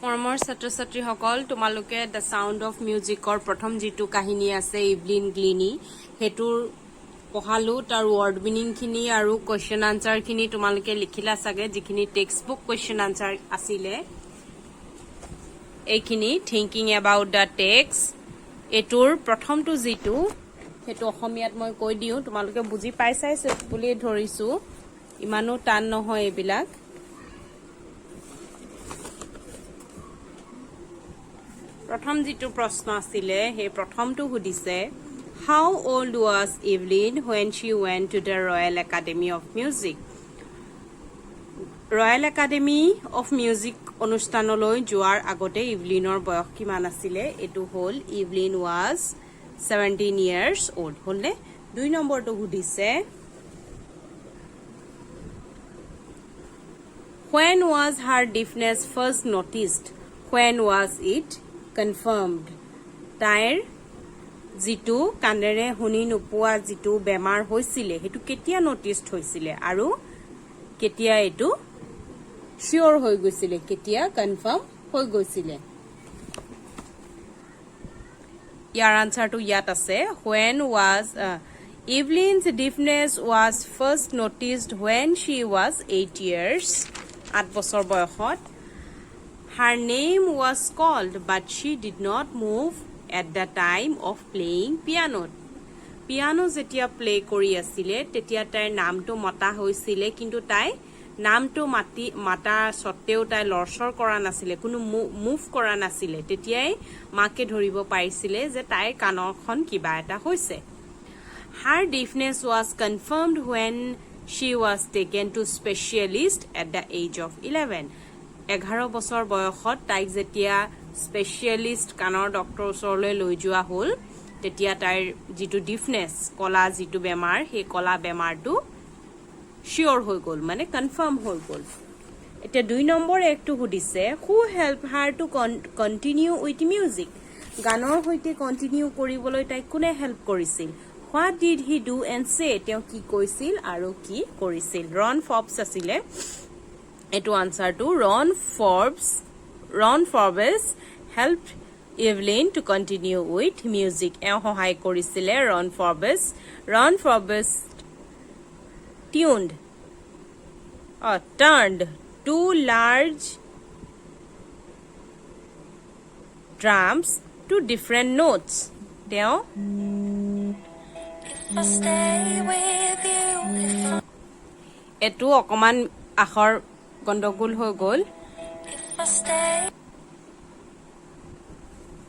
মৰমৰ ছাত্ৰ ছাত্ৰীসকল তোমালোকে দ্য সাউণ্ড অফ মিউজিকৰ প্ৰথম যিটো কাহিনী আছে ইভলিন গ্লিনি হেতুৰ পঢ়ালো তাৰ ওয়াৰ্ড মিনিংখিনি আৰু কোৱেশ্চন আনসাৰখিনি তোমালোকে লিখিলা চাগে যিখিনি টেক্সট বুক কোৱেশ্চন আনসাৰ আছিলে এইখিনি থিংকিং এবাউট দ্য টেক্সট এটোৰ প্ৰথমটো যিটো হেতু অসমীয়াত মই কৈ দিও তোমালোকে বুজি পাইছাই বুলি ধৰিছো ইমানো টান নহয় এইবিলাক প্ৰথম যিটো প্ৰশ্ন আছিলে হে প্ৰথমটো সুধিছে How old was Evelyn when she went to the Royal Academy of Music? Royal Academy of Music অনুষ্ঠানলৈ যোৱাৰ আগতে ইভলিনৰ বয়স কিমান আছিলে এটো হল ইভলিন was 17 years old হলনে দুই নম্বৰটো সুধিছে When was her deafness first noticed? When was it confirmed? তাইৰ যিটো কানেৰে শুনি নোপোৱা যিটো বেমাৰ হৈছিলে হেতু কেতিয়া নটিস্ড হৈছিলে আৰু কেতিয়া এটো শিওৰ হৈ গৈছিলে কেতিয়া কনফাৰ্ম হৈ গৈছিলে ইয়াৰ আনসাৰটো ইয়াত আছে when was Evelyn's deafness was first noticed when she was 8 years 8 বছৰ বয়সত Her name was called but she did not move at the time of playing piano. Piano যেতিয়া প্লে কৰি আছিল তেতিয়া তাইৰ নামটো মতা হৈছিল কিন্তু তাই নামটো মাতা সত্ত্বেও তাই লৰচৰ কৰা নাছিল কোনো মুভ কৰা নাছিল তেতিয়াই মাকে ধৰিব পাৰিছিল যে তাইৰ কাণৰখন কিবা এটা হৈছে Her deafness was confirmed when she was taken to specialist at the age of 11. 11 বছৰ বয়সত তাইক যেতিয়া স্পেশালিস্ট কানৰ ডক্টৰ ওচৰলৈ লৈ যোৱা হল তেতিয়া তাইৰ যিটো ডিফনেস কলা যিটো বেমাৰ হে কলা বেমাৰটো শিওৰ হৈ গল মানে কনফাৰ্ম হৈ গল এটা দুই নম্বৰ একটো সুধিছে who help her to continue with music গানৰ হৈতে কন্টিনিউ কৰিবলৈ তাই কোনে হেল্প কৰিছিল what did he do and say তেওঁ কি কৈছিল আৰু কি কৰিছিল ৰন ফৰ্বছ আছিল এটো আনসাৰটো Ron Forbes helped Evelyn to continue with music. এও সহায় কৰিছিলে Ron Forbes turned two large drums to different notes. তেওঁ এটো অকমান আখৰ গণ্ডগোল হৈ গল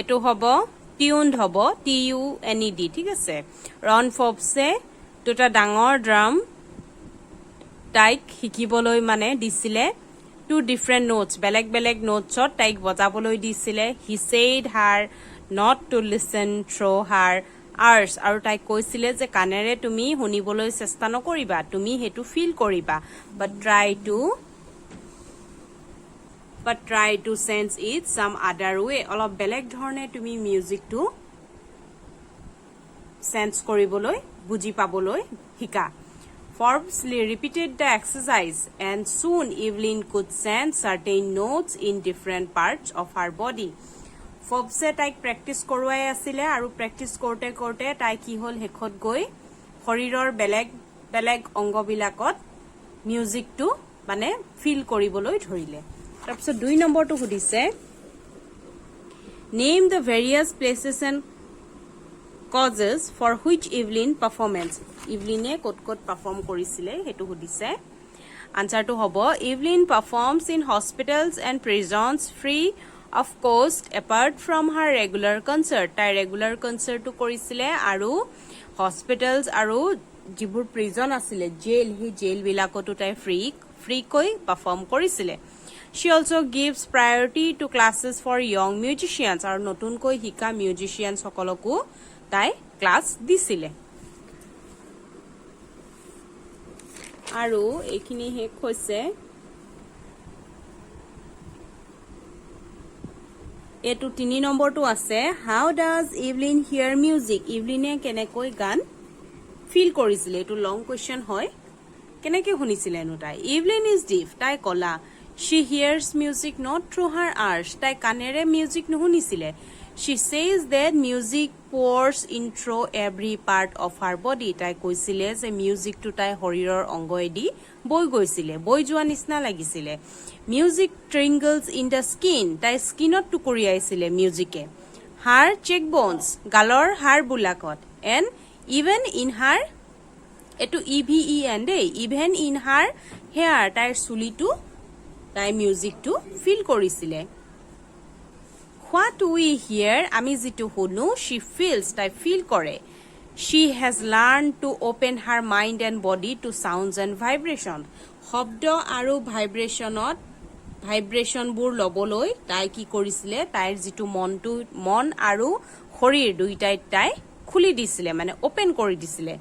এটো হব টিউনড হব TUNED ঠিক আছে ৰন ফৰ্বছে দুটা ডাঙৰ ড্ৰাম তাইক শিকিবলৈ মানে দিছিলে টু ডিফাৰেন্ট নোটস বেলেগ বেলেগ নোটছত তাইক বজাবলৈ দিছিলে he said her not to listen through her ears আৰু তাইক কৈছিলে যে কানেৰে তুমি শুনিবলৈ চেষ্টা নকৰিবা তুমি হেতু ফিল কৰিবা but try to sense it some other way অলপ বেলেগ ধৰণে তুমি মিউজিকটো সেন্স কৰিবলৈ বুজি পাবলৈ শিকা Forbes repeated the exercise and soon Evelyn could sense certain notes in different parts of her body Forbes তাইক প্ৰেক্টিস কৰোৱাই আছিল আৰু প্ৰেক্টিস কৰোতে কৰোতে তাই কি হল হেখত গৈ শৰীৰৰ বেলেগ বেলেগ অংগবিলাকত মিউজিকটো মানে ফিল কৰিবলৈ ধৰিলে তাৰপিছত দুই নম্বৰটো সুধিছে Name the various places and causes for which Evelyn performance Evelyn কত পারফর্ম কৰিছিল হেতু সুধিছে আনসাৰটো হ'ব Evelyn performs in hospitals and prisons free of cost apart from her regular concert তাই ৰেগুলাৰ কনসাৰ্টটো কৰিছিল আৰু হস্পিটেলস আৰু যিবোৰ প্ৰিজন আছিল জেল হি জেল বিলাকতো তাই ফ্ৰী কৈ পাৰফৰ্ম কৰিছিল She also gives priority to classes for young musicians আৰু নতুনকৈ শিকা মিউজিশিয়ানস সকলকো তাই ক্লাস দিছিলে আৰু এইখিনি হেক হৈছে এটো 3 নম্বৰটো আছে How does Evelyn hear music Evelyn কেনেকৈ গান ফিল কৰিছিল এটো লং কোৱেশ্চন হয় কেনেকৈ শুনিছিল এনো তাই Evelyn is deaf তাই কলা She hears music not through her ears. তাই কানেৰে music নুশুনিছিলে. She says that music pours in through every part of her body. তাই কৈছিলে যে মিউজিকটো তাই শৰীৰৰ অংগেদি বৈ গৈছিলে, বৈ যোৱা নিচিনা লাগিছিলে. Music tingles in the skin. তাই স্কিনত টুকুৰিয়াইছিলে মিউজিকে. Her cheekbones, গালৰ হাড়বিলাকত. And even in her, এটো EVEN দেই, even in her hair, তাইৰ চুলিটো তাই মিউজিকটো ফিল কৰিছিলে. What we hear, আমি যিটো শুনো, she feels, তাই ফিল কৰে. She has learned to open her mind and body to sounds and vibration. শব্দ আৰু ভাইব্ৰেশ্যনবোৰ ল'বলৈ তাই কি কৰিছিলে, তাইৰ যিটো মন আৰু শৰীৰ দুইটাই তাই খুলি দিছিলে, মানে অপেন কৰি দিছিলে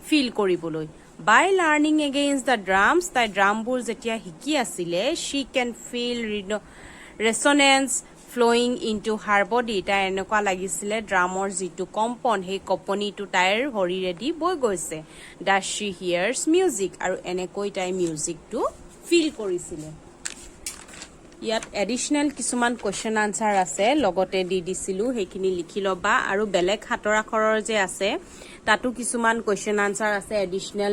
ফিল কৰিবলৈ. By learning against the drums, তাই ড্ৰামবোৰ যেতিয়া শিকি আছিলে, she can feel resonance flowing into her body. তাই এনেকুৱা লাগিছিলে ড্ৰামৰ যিটো কম্পন, সেই কম্পনিটো তাইৰ শৰীৰেদি বৈ গৈছে. Thus she hears music, আৰু এনেকৈ তাই মিউজিকটো ফিল কৰিছিলে. ইয়াত এডিশনেল কিছুমান কুৱেশ্যন আনচাৰ আছে, লগতে দি দিছিলোঁ, সেইখিনি লিখি ল'বা. আৰু বেলেগ হাতৰ আখৰৰ যে আছে তাতো কিছুমান কুৱেশ্যন আনচাৰ আছে এডিশনেল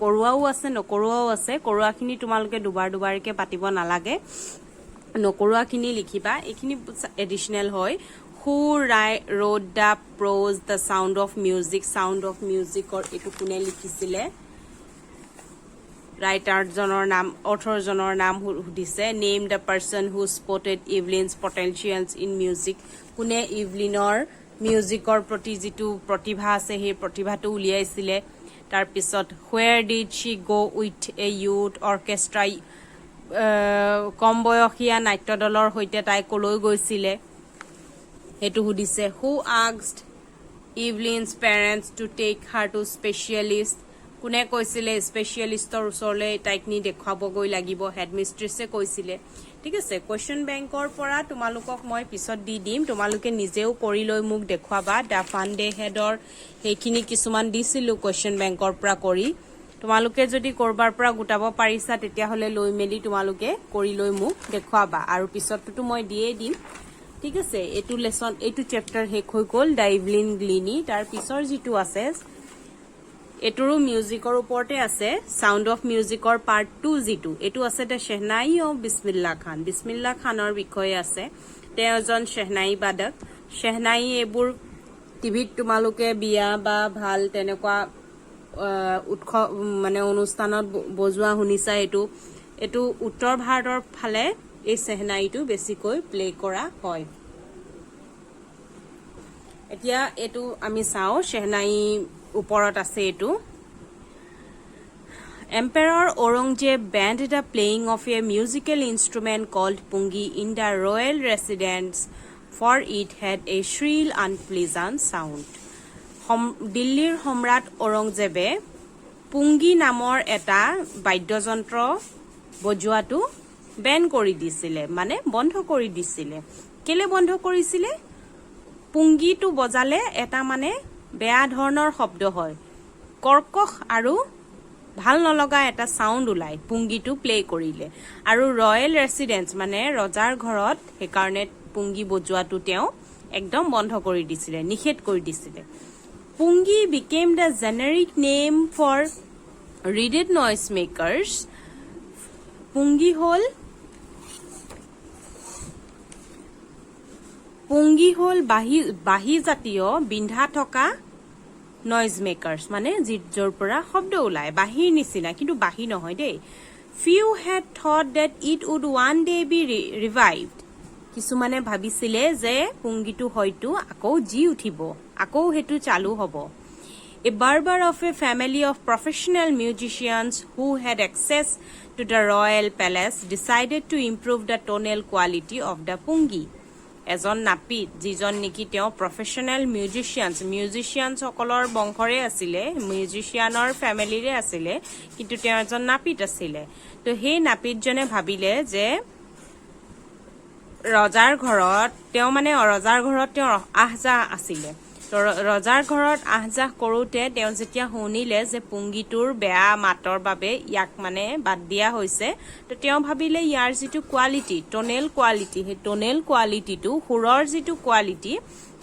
কৰোৱাও আছে, নকৰোৱাও আছে. কৰোৱাখিনি তোমালোকে দুবাৰকে পাতিব নালাগে, নকৰোৱাখিনি লিখিবা. এইখিনি এডিশনেল হয়. Who wrote the prose, the sound of music? Sound of music-ৰ এইটো কোনে লিখিছিলে? ৰাইটাৰজনৰ নাম, অথৰজনৰ নাম সুধিছে. Name the person who spotted Evelyn's potentials in music. কোনে ইভলিনৰ মিউজিকৰ প্ৰতি যিটো প্ৰতিভা আছে সেই প্ৰতিভাটো উলিয়াইছিলে. তাৰপিছত where did she go with a youth orchestra? কম বয়সীয়া নাট্যদলৰ সৈতে তাই কলৈ গৈছিলে সেইটো সুধিছে. Who asked Evelyn's parents to take her to specialist? কোনে কৈছিলে স্পেচিয়েলিষ্টৰ ওচৰলৈ তাইক নি দেখুৱাবগৈ লাগিব? হেডমিষ্ট্ৰেছে কৈছিলে. ঠিক আছে, কুৱেশ্যন বেংকৰ পৰা তোমালোকক মই পিছত দি দিম, তোমালোকে নিজেও কৰি লৈ মোক দেখুৱাবা. দ্য ফান ডে হেডৰ সেইখিনি কিছুমান দিছিলোঁ কুৱেশ্যন বেংকৰ পৰা কৰি. তোমালোকে যদি কৰবাৰ পৰা গোটাব পাৰিছা তেতিয়াহ'লে লৈ মেলি তোমালোকে কৰি লৈ মোক দেখুৱাবা, আৰু পিছততো মই দিয়েই দিম. ঠিক আছে, এইটো লেচন, এইটো চেপ্টাৰ শেষ হৈ গ'ল, দ্য ইভলিন গ্লিনি. তাৰ পিছৰ যিটো আছে এইটোৰো মিউজিকৰ ওপৰতে আছে. চাউণ্ড অফ মিউজিকৰ পাৰ্ট 2 যিটো, এইটো আছে দ্য শ্বেহনাই অফ বিছমিল্লা খান. বিছমিল্লা খানৰ বিষয়ে আছে. তেওঁ এজন শ্বেহনাই বাদক. শ্বেহনাই এইবোৰ টিভিত তোমালোকে বিয়া বা ভাল তেনেকুৱা উৎসৱ মানে অনুষ্ঠানত বজোৱা শুনিছা. এইটো উত্তৰ ভাৰতৰ ফালে এই শ্বেহনাইটো বেছিকৈ প্লে কৰা হয়. এতিয়া এইটো আমি চাওঁ, শ্বেহনাই ওপৰত আছে এইটো. Emperor Aurangzeb banned the playing of a musical instrument called pungi in the royal residence, for it had a shrill, unpleasant sound. দিল্লীৰ সম্ৰাট ঔৰংজেবে পুংগী নামৰ এটা বাদ্যযন্ত্ৰ বজোৱাটো বেন কৰি দিছিলে, মানে বন্ধ কৰি দিছিলে. কেলে বন্ধ কৰিছিলে? পুংগীটো বজালে এটা মানে বেয়া ধৰণৰ শব্দ হয়, কৰ্কশ আৰু ভাল নলগা এটা চাউণ্ড ওলায় পুংগীটো প্লে কৰিলে. আৰু ৰয়েল ৰেচিডেন্স মানে ৰজাৰ ঘৰত সেইকাৰণে পুংগী বজোৱাটো তেওঁ একদম বন্ধ কৰি দিছিলে, নিষেধ কৰি দিছিলে. পুংগী became the generic name for reeded noise makers. পুংগী হ'ল বাঁহী জাতীয় বিন্ধা থকা নইজ মেকাৰ্ছ, মানে য'ৰ পৰা শব্দ ওলায় বাঁহীৰ নিচিনা, কিন্তু বাঁহী নহয় দেই. Few had thought that it would one day be revived. কিছুমানে ভাবিছিলে যে পুংগীটো হয়তো আকৌ জি উঠিব, আকৌ সেইটো চালু হ'ব. A barber of a family of professional musicians who had access to the royal palace decided to improve the tonal quality of the pungi. এজন নাপিত, যিজন নেকি তেওঁ প্ৰফেশ্যনেল মিউজিচিয়ানসকলৰ বংশৰে আছিলে, মিউজিচিয়ানৰ ফেমিলিৰে আছিলে, কিন্তু তেওঁ এজন নাপিত আছিলে. তো সেই নাপিতজনে ভাবিলে যে ৰজাৰ ঘৰত তেওঁ আহ যাহ আছিলে, ৰজাৰ ঘৰত আহযাহ কৰোঁতে তেওঁ যেতিয়া শুনিলে যে পুংগীটোৰ বেয়া মাতৰ বাবে ইয়াক মানে বাদ দিয়া হৈছে, তো তেওঁ ভাবিলে ইয়াৰ যিটো কোৱালিটি, টোনেল কোৱালিটি, সেই টোনেল কোৱালিটিটো, সুৰৰ যিটো কোৱালিটি,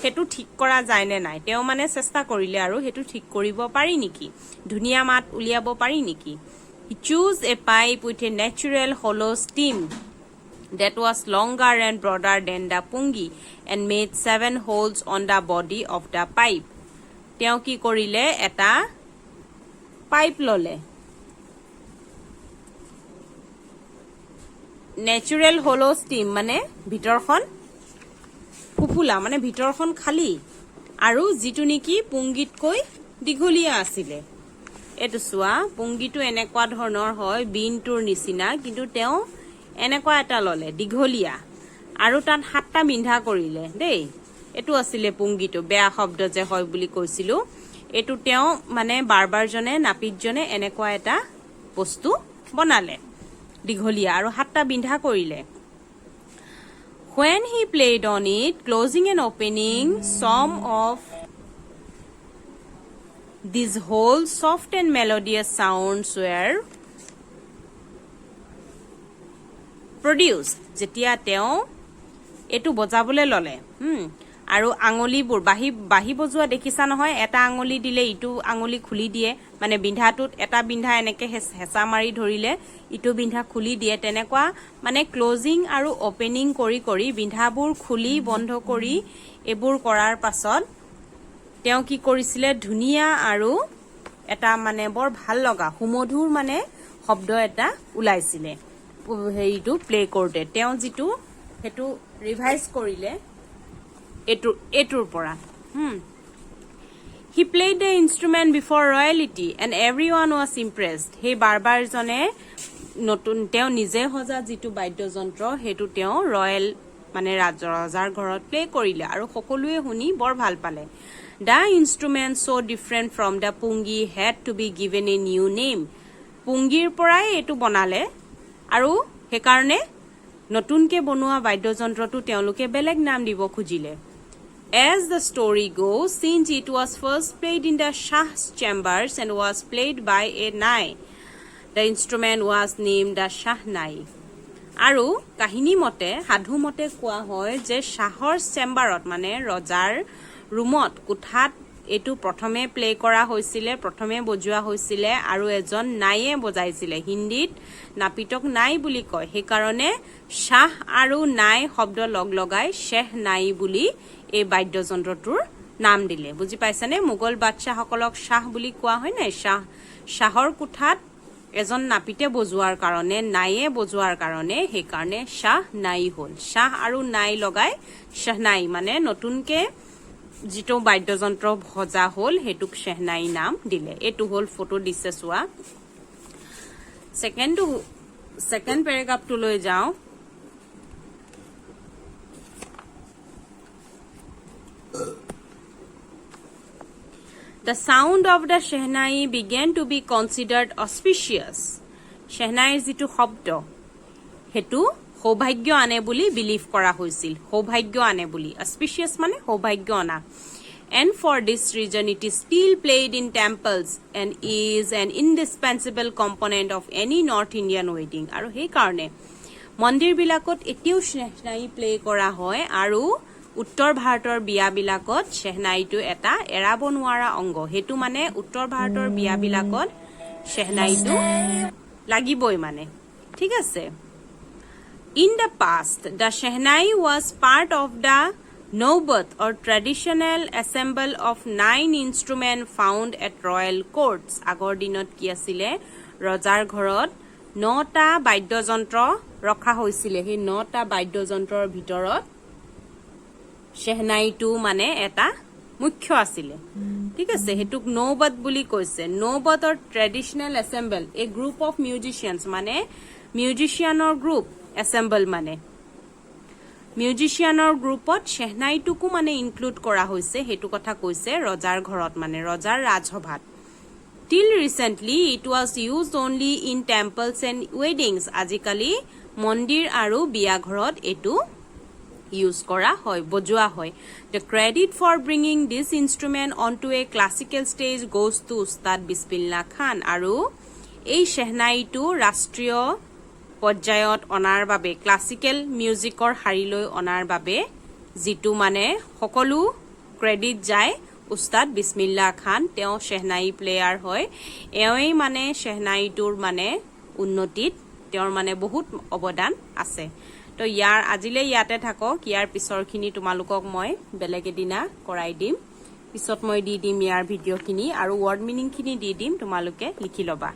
সেইটো ঠিক কৰা যায় নে নাই। তেওঁ মানে চেষ্টা কৰিলে আৰু সেইটো ঠিক কৰিব পাৰি নেকি, ধুনীয়া মাত উলিয়াব পাৰি নেকি। He chose a pipe with a natural hollow stem that was longer and broader than the pungi and made 7 holes on the body of the pipe. তেওঁ কি কৰিলে, এটা পাইপ ললে, নেচুৰেল হলো ষ্টিম মানে ভিতৰখন ফুফুলা, মানে ভিতৰখন খালী, আৰু যিটো নেকি পুংগীতকৈ দীঘলীয়া আছিলে। এইটো চোৱা, পুংগীটো এনেকুৱা ধৰণৰ হয়, বিনটোৰ নিচিনা, কিন্তু তেওঁ এনেকুৱা এটা ললে দীঘলীয়া, আৰু তাত 7টা বিন্ধা কৰিলে দেই। এইটো আছিলে পুংগীটো, বেয়া শব্দ যে হয় বুলি কৈছিলো। এইটো তেওঁ মানে বাৰবাৰজনে, নাপিতজনে এনেকুৱা এটা বস্তু বনালে দীঘলীয়া, আৰু 7টা বিন্ধা কৰিলে। When he played on it, closing and opening some of these whole soft and melodious sounds were produced. যেতিয়া তেওঁ এইটো বজাবলৈ ললে, আৰু আঙুলিবোৰ বাহি বজোৱা দেখিছা নহয়, এটা আঙুলি দিলে ইটো আঙুলি খুলি দিয়ে, মানে বিন্ধাটোত এটা বিন্ধা এনেকে হেঁচা মাৰি ধৰিলে ইটো বিন্ধা খুলি দিয়ে, তেনেকুৱা মানে ক্লজিং আৰু অপেনিং কৰি কৰি বিন্ধাবোৰ খুলি বন্ধ কৰি এইবোৰ কৰাৰ পাছত তেওঁ কি কৰিছিলে, ধুনীয়া আৰু এটা মানে বৰ ভাল লগা সুমধুৰ মানে শব্দ এটা ওলাইছিলে হেৰিটো প্লে কৰোঁতে। তেওঁ যিটো সেইটো ৰিভাইজ কৰিলে এইটোৰ পৰা। He played the instrument before royalty and everyone was impressed. সেই বাৰবাৰজনে নতুন তেওঁ নিজে সজা যিটো বাদ্যযন্ত্ৰ সেইটো তেওঁ ৰয়েল মানে ৰজাৰ ঘৰত প্লে কৰিলে, আৰু সকলোৱে শুনি বৰ ভাল পালে। The instrument so different from the pungi had to be given a new name. পুংগীৰ পৰাই এইটো বনালে, আৰু সেইকাৰণে নতুনকে বনোৱা বাদ্যযন্ত্ৰটো তেওঁলোকে বেলেগ নাম দিব খুজিলে। As the story goes, since it was first played in the Shah's chambers and was played by a nai, the instrument was named the Shahnai. আৰু কাহিনী মতে, সাধু মতে কোৱা হয় যে শ্বাহৰ চেম্বাৰত মানে ৰজাৰ ৰুমত, কোঠাত এইটো প্ৰথমে প্লে কৰা হৈছিলে, প্ৰথমে বজোৱা হৈছিলে, আৰু এজন নাইয়ে বজাইছিলে। হিন্দীত নাপিতক নাই বুলি কয়, সেইকাৰণে শ্বাহ আৰু নাই শব্দ লগ লগাই শ্বেহ নাই বুলি এই বাদ্যযন্ত্ৰটোৰ নাম দিলে। বুজি পাইছানে? মোগল বাদশ্বাহসকলক শ্বাহ বুলি কোৱা হয় নাই, শ্বাহৰ কোঠাত এজন নাপিতে বজোৱাৰ কাৰণে, নাইয়ে বজোৱাৰ কাৰণে, সেইকাৰণে শ্বাহ নাই হ'ল। শ্বাহ আৰু নাই লগাই শ্বেহনাই, মানে নতুনকে যিটো বাদ্যযন্ত্ৰ ভজা হ'ল সেইটোক শ্বেহনাই নাম দিলে। এইটো হ'ল ফটো দিছে চোৱা। ছেকেণ্ড পেৰাগ্ৰাফটোলৈ যাওঁ। The sound of the Shehnai began to be considered auspicious. Shehnaiৰ যিটো শব্দ সেইটো সৌভাগ্য আনে বুলি বিলিভ কৰা হৈছিল, সৌভাগ্য আনে বুলি। auspicious মানে সৌভাগ্য অনা। And for this reason it is still played in temples and is an indispensable component of any North Indian wedding. আৰু সেইকাৰণে মন্দিৰবিলাকত এতিয়াও শ্বেহনাই প্লে কৰা হয়, আৰু উত্তৰ ভাৰতৰ বিয়াবিলাকত শ্বেহনাইটো এটা এৰাব নোৱাৰা অংগ। সেইটো মানে উত্তৰ ভাৰতৰ বিয়াবিলাকত শ্বেহনাইটো লাগিবই মানে, ঠিক আছে। In the past, the Shehnai was part of the Naubat or traditional assemble of 9 instruments found at royal courts. আগৰ দিনত কি আছিলে, ৰজাৰ ঘৰত 9টা বাদ্যযন্ত্ৰ ৰখা হৈছিলে। সেই 9টা বাদ্যযন্ত্ৰৰ ভিতৰত শ্বেহনাইটো মানে এটা মুখ্য আছিলে, ঠিক আছে। সেইটোক নৌবত বুলি কৈছে। নৌবত or traditional ensemble, a group of musicians, মানে মিউজিচিয়ানৰ গ্ৰুপ, এছেম্বল মানে মিউজিচিয়ানৰ গ্ৰুপত শ্বেহনাইটোকো মানে ইনক্লুড কৰা হৈছে, সেইটো কথা কৈছে ৰজাৰ ঘৰত, মানে ৰজাৰ ৰাজসভাত। Till recently it was used only in temples and weddings. আজিকালি মন্দিৰ আৰু বিয়া ঘৰত এইটো ইউজ কৰা হয় বজোৱা হয় the credit for bringing this instrument onto a classical stage goes to উস্তাদ বিছমিল্লাহ খান আৰু এই শেহনাইটো ৰাষ্ট্ৰীয় পৰ্যায়ত অনাৰ বাবে ক্লাছিকেল মিউজিকৰ হাৰিলৈ অনাৰ বাবে যিটো মানে সকলো ক্ৰেডিট যায় উস্তাদ বিছমিল্লাহ খান তেওঁ শেহনাই প্লেয়াৰ হয় এওঁই মানে শেহনাইটোৰ মানে উন্নতিত তেওঁৰ মানে বহুত অৱদান আছে তো ইয়াৰ আজিলে ইয়াতে থাকক ইয়াৰ পিছৰখিনি তোমালোকক মই বেলেগ এদিনা কৰাই দিম পিছত মই দি দিম ইয়াৰ ভিডিঅ'খিনি আৰু ৱৰ্ড মিনিংখিনি দি দিম তোমালোকে লিখি ল'বা